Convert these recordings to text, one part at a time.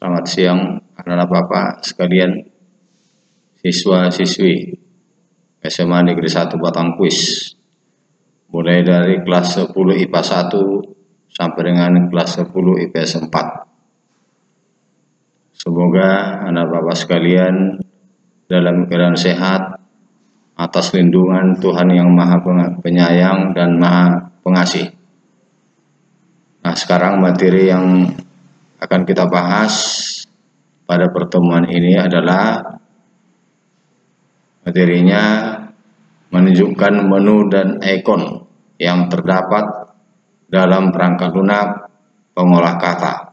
Selamat siang anak-anak Bapak sekalian, siswa-siswi SMA Negeri 1 Batangkuis, mulai dari kelas 10 IPA 1 sampai dengan kelas 10 IPS 4. Semoga anak Bapak sekalian dalam keadaan sehat atas lindungan Tuhan yang Maha Penyayang dan Maha Pengasih. Nah, sekarang materi yang akan kita bahas pada pertemuan ini adalah materinya menunjukkan menu dan ikon yang terdapat dalam perangkat lunak pengolah kata.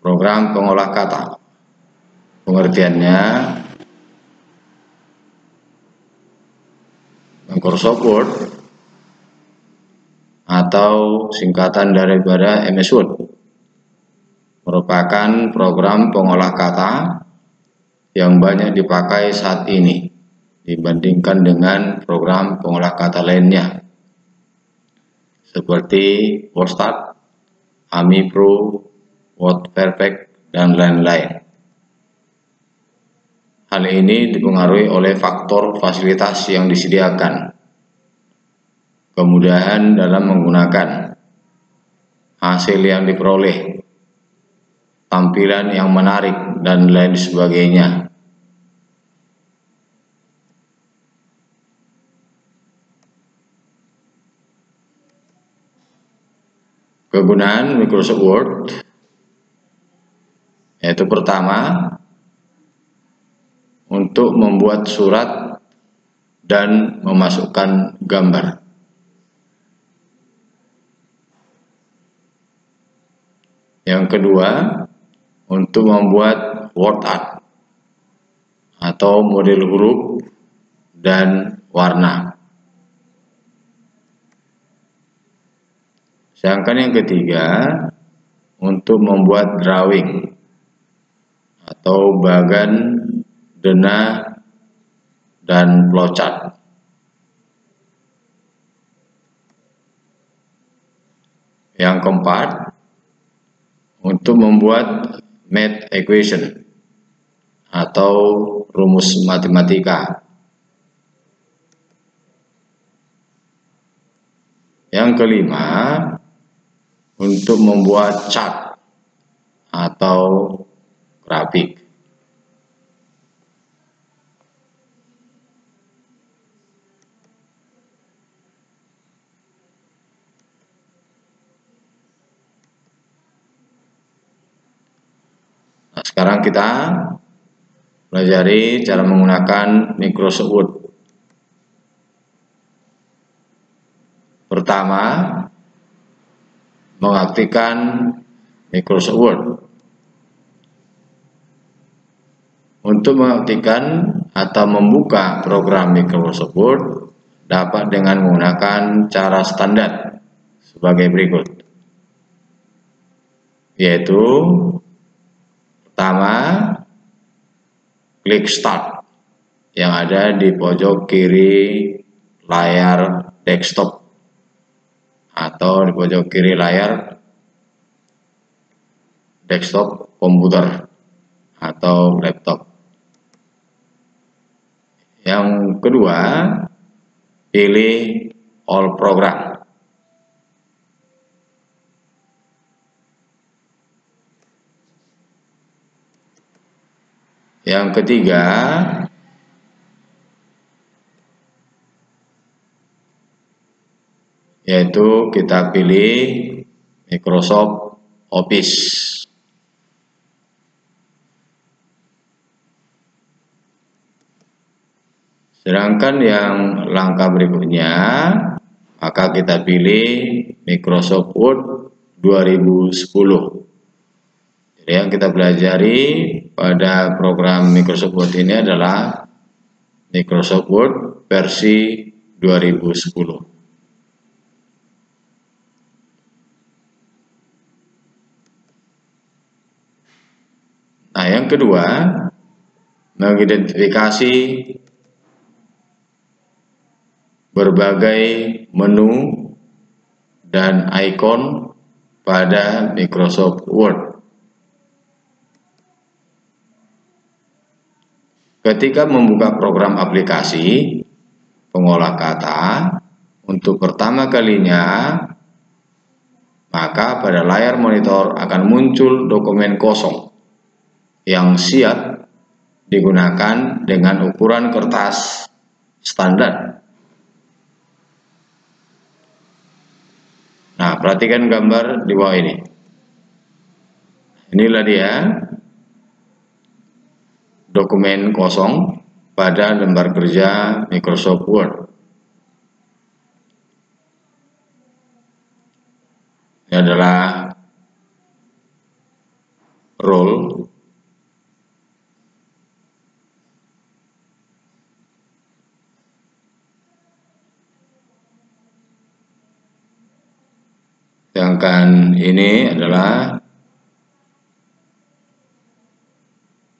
Program pengolah kata, pengertiannya Microsoft Word atau singkatan daripada MS Word merupakan program pengolah kata yang banyak dipakai saat ini dibandingkan dengan program pengolah kata lainnya seperti WordStat, AmiPro, WordPerfect, dan lain-lain. Hal ini dipengaruhi oleh faktor fasilitas yang disediakan, kemudahan dalam menggunakan, hasil yang diperoleh, tampilan yang menarik, dan lain sebagainya. Kegunaan Microsoft Word yaitu pertama, untuk membuat surat dan memasukkan gambar. Yang kedua, untuk membuat word art atau model huruf dan warna. Sedangkan yang ketiga, untuk membuat drawing atau bagan, dena, dan flowchart. Yang keempat, untuk membuat math equation atau rumus matematika. Yang kelima, untuk membuat chart atau grafik. Nah, sekarang kita pelajari cara menggunakan Microsoft Word. Pertama, mengaktifkan Microsoft Word. Untuk mengaktifkan atau membuka program Microsoft Word dapat dengan menggunakan cara standar sebagai berikut, yaitu pertama, klik Start yang ada di pojok kiri layar desktop atau di pojok kiri layar desktop komputer atau laptop. Yang kedua, pilih All Program. Yang ketiga, yaitu kita pilih Microsoft Office. Sedangkan yang langkah berikutnya, maka kita pilih Microsoft Word 2010. Jadi yang kita pelajari pada program Microsoft Word ini adalah Microsoft Word versi 2010. Nah, yang kedua, mengidentifikasi berbagai menu dan ikon pada Microsoft Word. Ketika membuka program aplikasi pengolah kata untuk pertama kalinya, maka pada layar monitor akan muncul dokumen kosong yang siap digunakan dengan ukuran kertas standar. Nah, perhatikan gambar di bawah ini. Inilah dia dokumen kosong pada lembar kerja Microsoft Word. Ini adalah role sedangkan ini adalah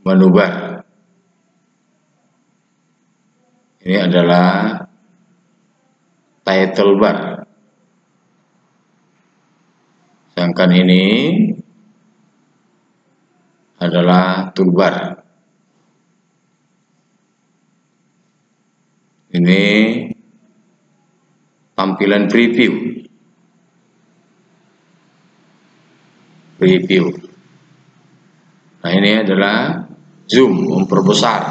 menu bar. Ini adalah title bar. Sedangkan ini adalah toolbar. Ini tampilan preview. Nah, ini adalah zoom, memperbesar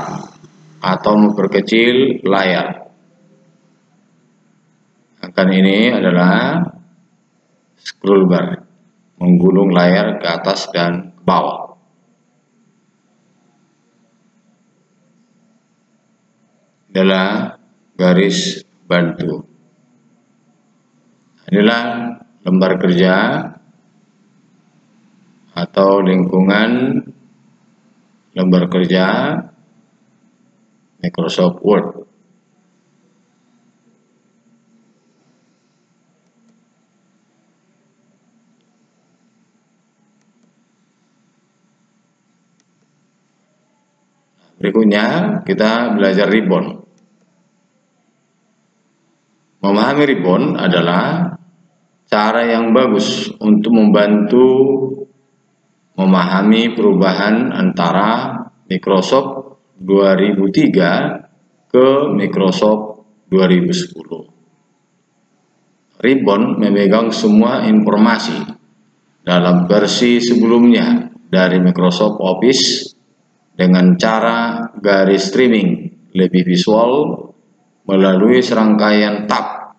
atau memperkecil layar. Sedangkan ini adalah scroll bar, menggulung layar ke atas dan ke bawah. Adalah garis bantu. Inilah lembar kerja atau lingkungan lembar kerja Microsoft Word. Berikutnya kita belajar ribbon. Memahami ribbon adalah cara yang bagus untuk membantu memahami perubahan antara Microsoft 2003 ke Microsoft 2010. Ribbon memegang semua informasi dalam versi sebelumnya dari Microsoft Office dengan cara garis streaming lebih visual melalui serangkaian tab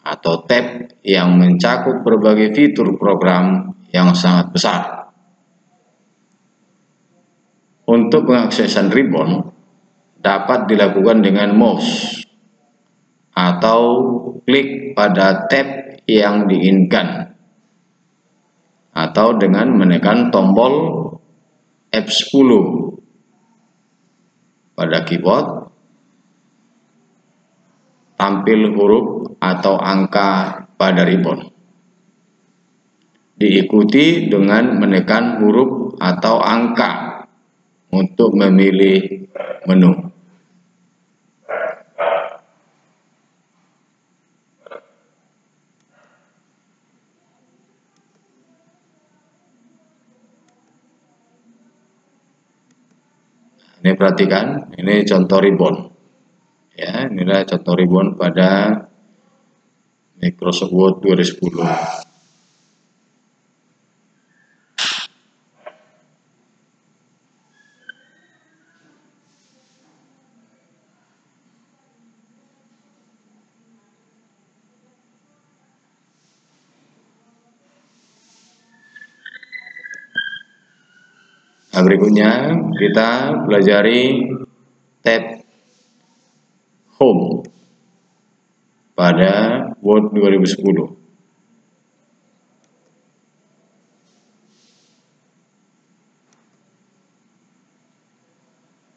atau tab yang mencakup berbagai fitur program yang sangat besar. Untuk pengaksesan ribbon dapat dilakukan dengan mouse atau klik pada tab yang diinginkan atau dengan menekan tombol F10 pada keyboard. Tampil huruf atau angka pada ribbon. Diikuti dengan menekan huruf atau angka untuk memilih menu. Ini perhatikan, ini contoh ribbon. Ya, inilah contoh ribbon pada Microsoft Word 2010. Nah, berikutnya kita pelajari tab Home pada Word 2010.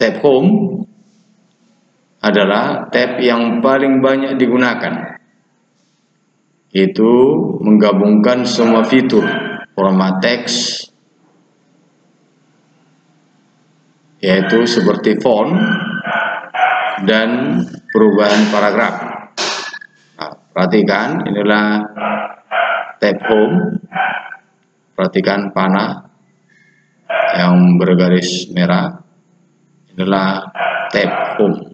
Tab Home adalah tab yang paling banyak digunakan. Itu menggabungkan semua fitur format teks, yaitu seperti font dan perubahan paragraf. Nah, perhatikan, inilah tab home. Perhatikan panah yang bergaris merah, inilah tab home.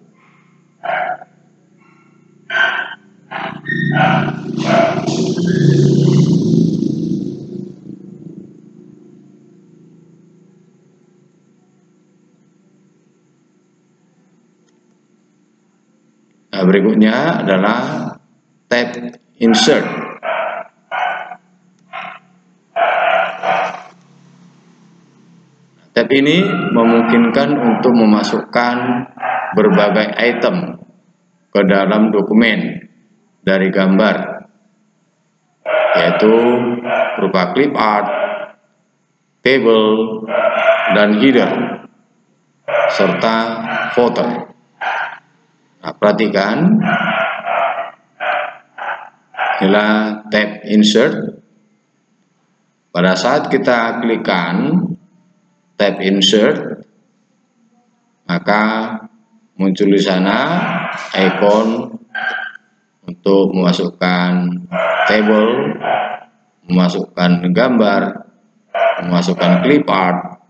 Nah, berikutnya adalah tab insert. Tab ini memungkinkan untuk memasukkan berbagai item ke dalam dokumen dari gambar, yaitu berupa clip art, table, dan header, serta footer. Nah, perhatikan, inilah tab insert. Pada saat kita klikkan tab insert, maka muncul di sana ikon untuk memasukkan table, memasukkan gambar, memasukkan clip art,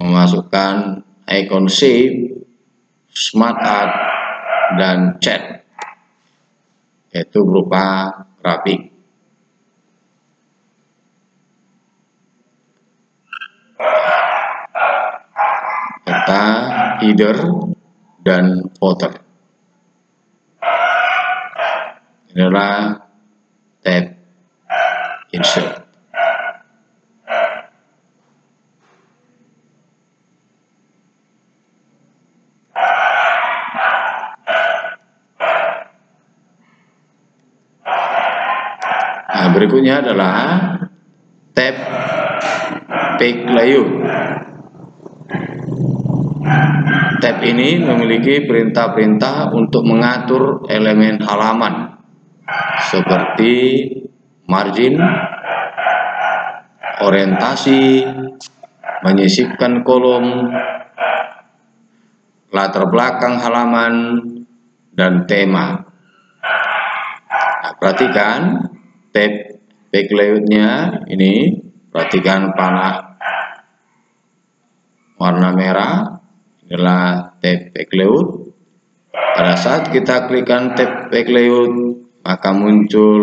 memasukkan ikon shape, smart art, dan chat, yaitu berupa grafik. Serta header dan footer. Inilah tab insert. Nah, berikutnya adalah tab page layout. Tab ini memiliki perintah-perintah untuk mengatur elemen halaman seperti margin, orientasi, menyisipkan kolom, latar belakang halaman, dan tema. Nah, perhatikan tab page layout-nya ini, perhatikan panah warna merah, inilah tab page layout. Pada saat kita klikkan tab page layout, maka muncul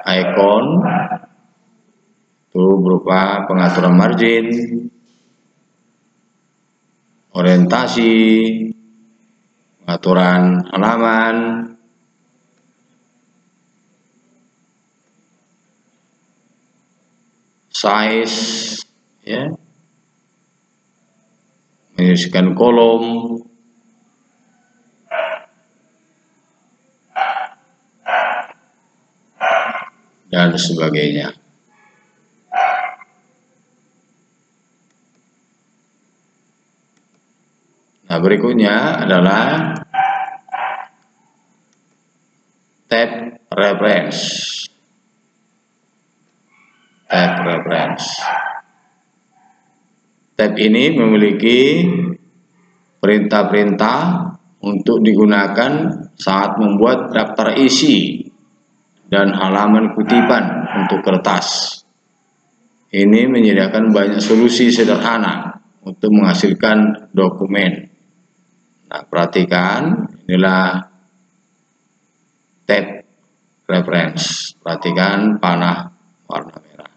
ikon itu berupa pengaturan margin, orientasi, pengaturan halaman, size, ya, menyisipkan kolom, dan sebagainya. Nah, berikutnya adalah tab reference. Tab reference. Tab ini memiliki perintah-perintah untuk digunakan saat membuat daftar isi dan halaman kutipan untuk kertas. Ini menyediakan banyak solusi sederhana untuk menghasilkan dokumen. Nah, perhatikan, inilah tab reference. Perhatikan panah warna merah.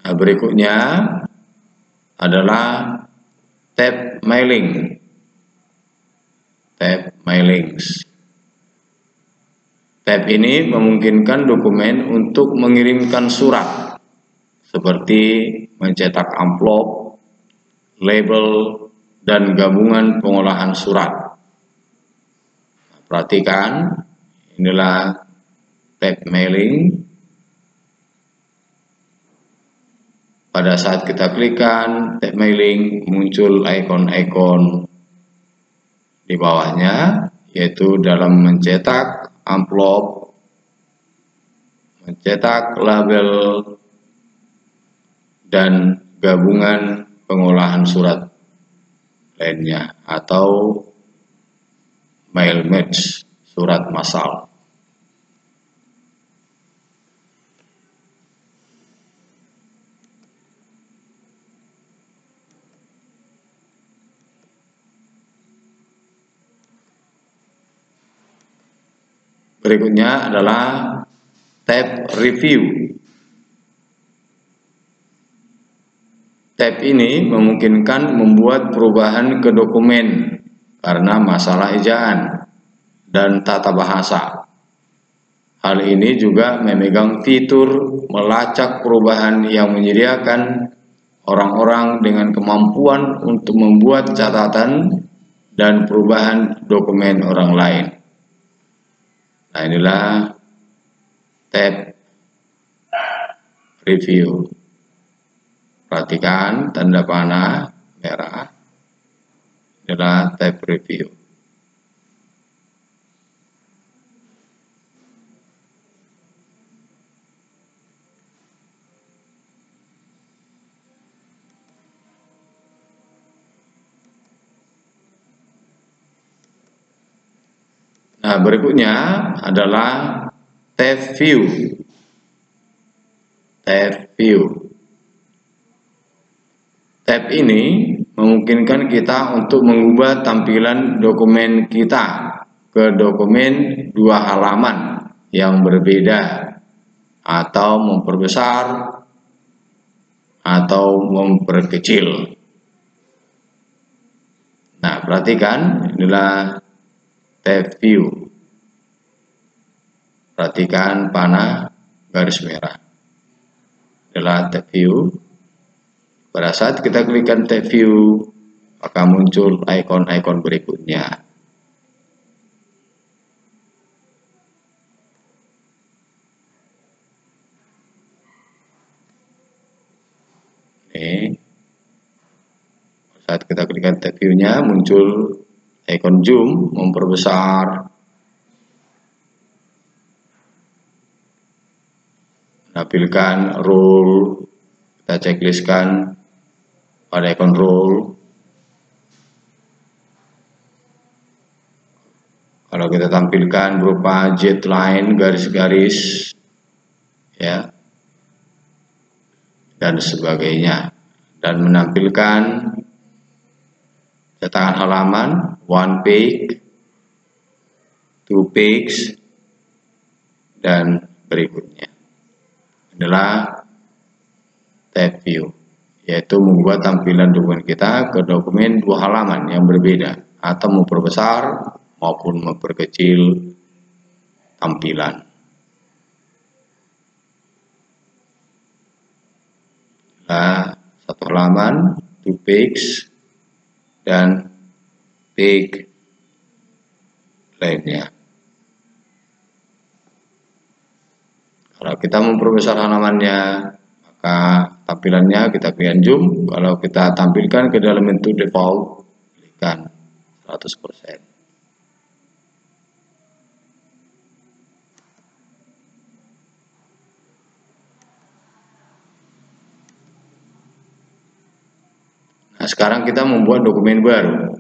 Nah, berikutnya adalah tab mailing. Tab mailings. Tab ini memungkinkan dokumen untuk mengirimkan surat seperti mencetak amplop, label, dan gabungan pengolahan surat. Perhatikan, inilah tab mailing. Pada saat kita klikkan tab mailing, muncul ikon-ikon di bawahnya, yaitu dalam mencetak amplop, mencetak label, dan gabungan pengolahan surat lainnya atau mail match, surat massal. Berikutnya adalah tab review. Tab ini memungkinkan membuat perubahan ke dokumen karena masalah ejaan dan tata bahasa. Hal ini juga memegang fitur melacak perubahan yang menyediakan orang-orang dengan kemampuan untuk membuat catatan dan perubahan dokumen orang lain. Nah, inilah tab review. Perhatikan tanda panah merah. Inilah tab review. Nah, berikutnya adalah tab view. Tab view. Tab ini memungkinkan kita untuk mengubah tampilan dokumen kita ke dokumen 2 halaman yang berbeda, atau memperbesar atau memperkecil. Nah, perhatikan, inilah tab view. Perhatikan panah garis merah. Inilah tab view. Pada saat kita klikkan tab view, maka muncul ikon-ikon berikutnya. Ini. Saat kita klikkan tab view-nya, muncul ikon zoom, memperbesar, menampilkan rule. Kita checklistkan pada ikon rule. Kalau kita tampilkan berupa jet line, garis-garis, ya, dan sebagainya, dan menampilkan cetakan halaman 1 page, 2 page, dan berikutnya. Inilah tab view, yaitu mengubah tampilan dokumen kita ke dokumen 2 halaman yang berbeda, atau memperbesar maupun memperkecil tampilan. Nah, 1 halaman, 2 page, dan page lainnya. Kalau kita memperbesar halamannya, maka tampilannya kita klikkan zoom. Kalau kita tampilkan ke dalam bentuk default, klikkan 100%. Nah, sekarang kita membuat dokumen baru.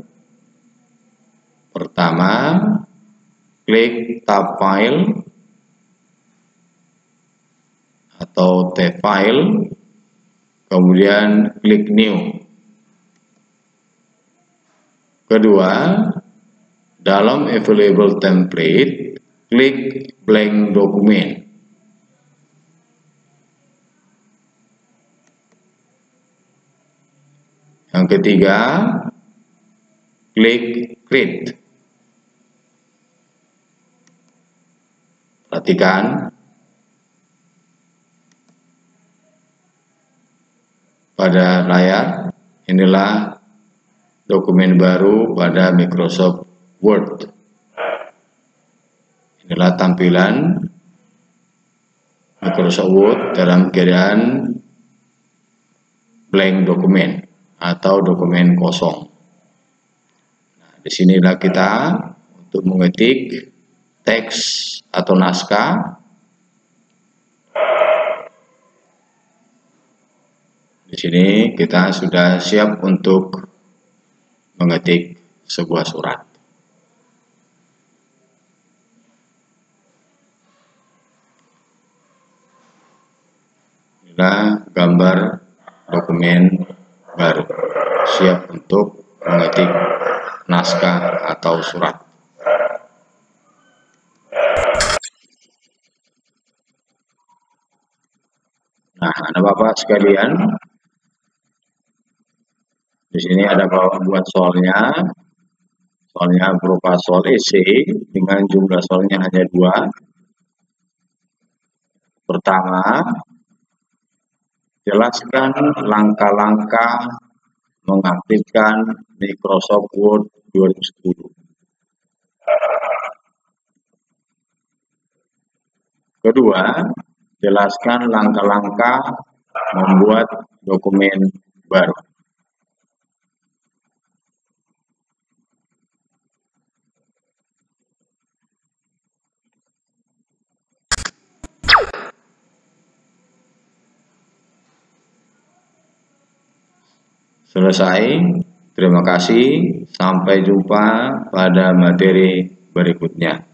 Pertama, klik tab file atau tab file, kemudian klik new. Kedua, dalam available template, klik blank document. Yang ketiga, klik create. Perhatikan pada layar, inilah dokumen baru pada Microsoft Word. Inilah tampilan Microsoft Word dalam keadaan blank dokumen atau dokumen kosong. Nah, disinilah kita untuk mengetik teks atau naskah. Di sini kita sudah siap untuk mengetik sebuah surat. Inilah gambar dokumen baru, siap untuk mengetik naskah atau surat. Nah, anak bapak sekalian, di sini ada buat soalnya. Soalnya berupa soal esai dengan jumlah soalnya hanya 2. Pertama, jelaskan langkah-langkah mengaktifkan Microsoft Word 2010. Kedua, jelaskan langkah-langkah membuat dokumen baru. Selesai. Terima kasih. Sampai jumpa pada materi berikutnya.